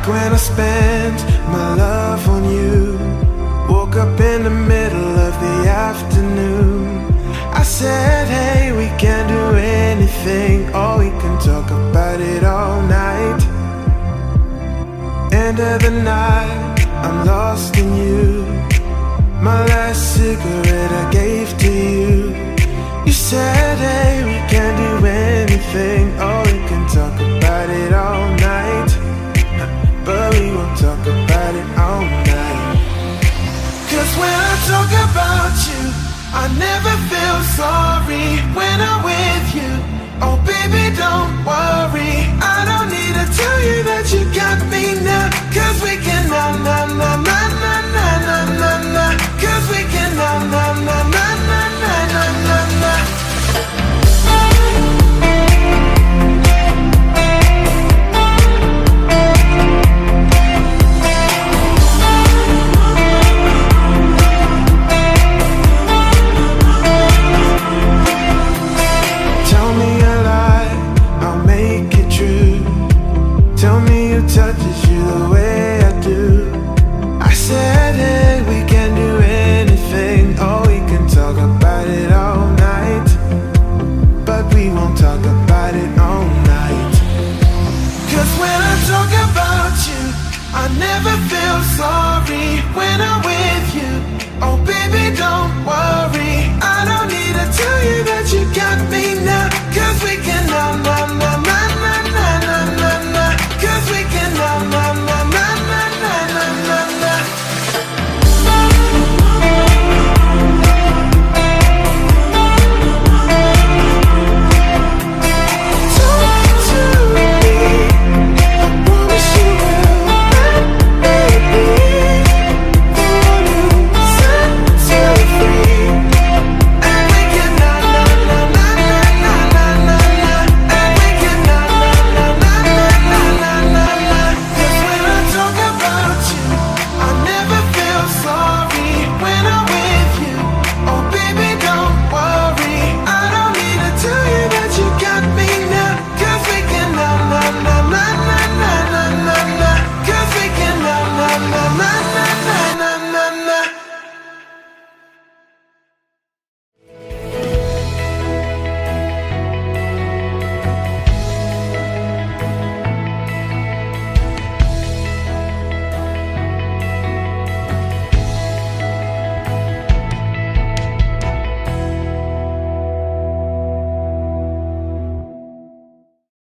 when I spent my love on you. Woke up in the middle of the afternoon. I said, hey, we can't do anything, or we can talk about it all night. End of the night, I'm lost in you. My last cigarette I gave to you. You said, hey, we can't do anything, or we can talk about it all night. But we won't talk about it all night. 'Cause when I talk about you, I never feel sorry when I'm with you. Oh baby, don't worry, I don't need to tell you that you got me now. 'Cause we can na na na na